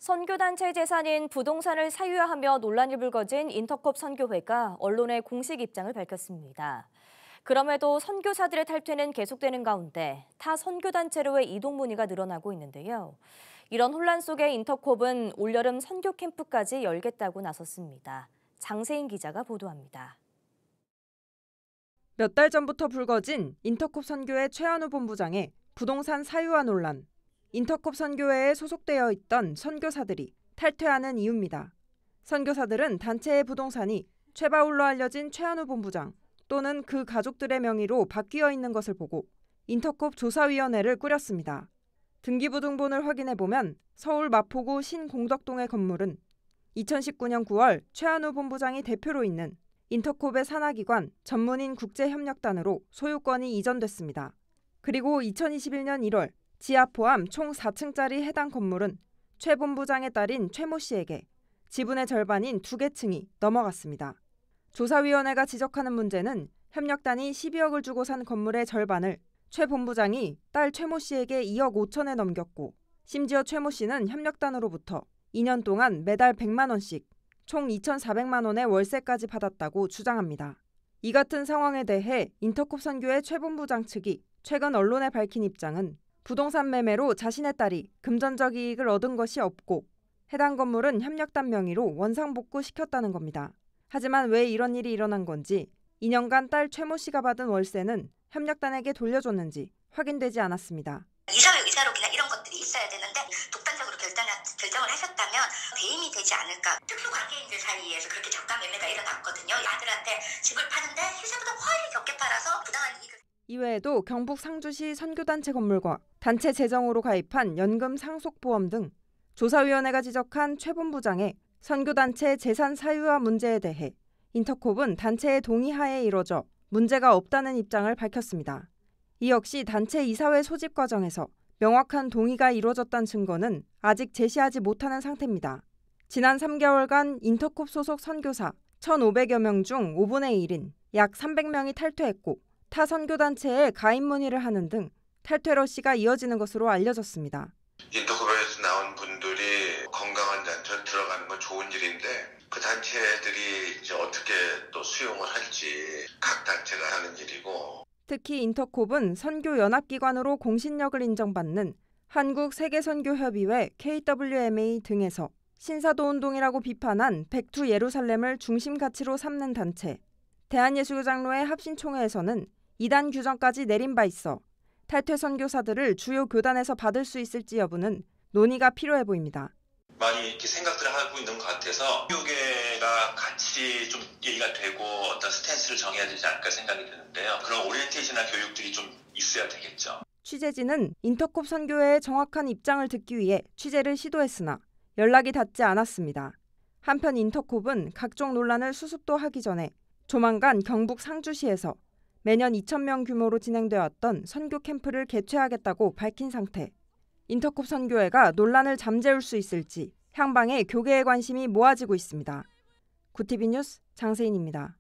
선교단체 재산인 부동산을 사유화하며 논란이 불거진 인터콥 선교회가 언론에 공식 입장을 밝혔습니다. 그럼에도 선교사들의 탈퇴는 계속되는 가운데 타 선교단체로의 이동 문의가 늘어나고 있는데요. 이런 혼란 속에 인터콥은 올여름 선교 캠프까지 열겠다고 나섰습니다. 장세인 기자가 보도합니다. 몇 달 전부터 불거진 인터콥 선교회 최한우 본부장의 부동산 사유화 논란. 인터콥 선교회에 소속되어 있던 선교사들이 탈퇴하는 이유입니다. 선교사들은 단체의 부동산이 최바울로 알려진 최한우 본부장 또는 그 가족들의 명의로 바뀌어 있는 것을 보고 인터콥 조사위원회를 꾸렸습니다. 등기부등본을 확인해보면 서울 마포구 신공덕동의 건물은 2019년 9월 최한우 본부장이 대표로 있는 인터콥의 산하기관 전문인 국제협력단으로 소유권이 이전됐습니다. 그리고 2021년 1월 지하 포함 총 4층짜리 해당 건물은 최 본부장의 딸인 최모 씨에게 지분의 절반인 2개 층이 넘어갔습니다. 조사위원회가 지적하는 문제는 협력단이 12억을 주고 산 건물의 절반을 최 본부장이 딸 최모 씨에게 2억 5천에 넘겼고 심지어 최모 씨는 협력단으로부터 2년 동안 매달 100만 원씩 총 2,400만 원의 월세까지 받았다고 주장합니다. 이 같은 상황에 대해 인터콥 선교회 최 본부장 측이 최근 언론에 밝힌 입장은 부동산 매매로 자신의 딸이 금전적 이익을 얻은 것이 없고 해당 건물은 협력단 명의로 원상복구시켰다는 겁니다. 하지만 왜 이런 일이 일어난 건지 2년간 딸 최모 씨가 받은 월세는 협력단에게 돌려줬는지 확인되지 않았습니다. 이사회 의사록이나 이런 것들이 있어야 되는데 독단적으로 결정을 하셨다면 배임이 되지 않을까. 특수관계인들 사이에서 그렇게 저가 매매가 일어났거든요. 아들한테 집을 파는데 시세보다 훨씬 적게 팔아서 부당한 이익을. 이외에도 경북 상주시 선교단체 건물과 단체 재정으로 가입한 연금 상속보험 등 조사위원회가 지적한 최 본부장의 선교단체 재산 사유화 문제에 대해 인터콥은 단체의 동의하에 이뤄져 문제가 없다는 입장을 밝혔습니다. 이 역시 단체 이사회 소집 과정에서 명확한 동의가 이루어졌다는 증거는 아직 제시하지 못하는 상태입니다. 지난 3개월간 인터콥 소속 선교사 1,500여 명 중 5분의 1인 약 300명이 탈퇴했고 타 선교단체에 가입 문의를 하는 등 탈퇴 러시가 이어지는 것으로 알려졌습니다. 인터콥에서 나온 분들이 건강한 단체로 들어가는 건 좋은 일인데 그 단체들이 이제 어떻게 또 수용을 할지 각 단체가 하는 일이고. 특히 인터콥은 선교 연합기관으로 공신력을 인정받는 한국 세계선교협의회 KWMA 등에서 신사도 운동이라고 비판한 백투 예루살렘을 중심 가치로 삼는 단체. 대한예수교장로회 합신총회에서는 이단 규정까지 내린 바 있어 탈퇴 선교사들을 주요 교단에서 받을 수 있을지 여부는 논의가 필요해 보입니다. 많이 이렇게 생각들을 하고 있는 것 같아서 교계가 같이 좀 얘기가 되고 어떤 스탠스를 정해야 되지 않을까 생각이 드는데요. 그런 오리엔테이션이나 교육들이 좀 있어야 되겠죠. 취재진은 인터콥 선교회의 정확한 입장을 듣기 위해 취재를 시도했으나 연락이 닿지 않았습니다. 한편 인터콥은 각종 논란을 수습도 하기 전에 조만간 경북 상주시에서 매년 2,000명 규모로 진행되어 왔던 선교 캠프를 개최하겠다고 밝힌 상태. 인터콥 선교회가 논란을 잠재울 수 있을지 향방에 교계의 관심이 모아지고 있습니다. 구티비 뉴스 장세인입니다.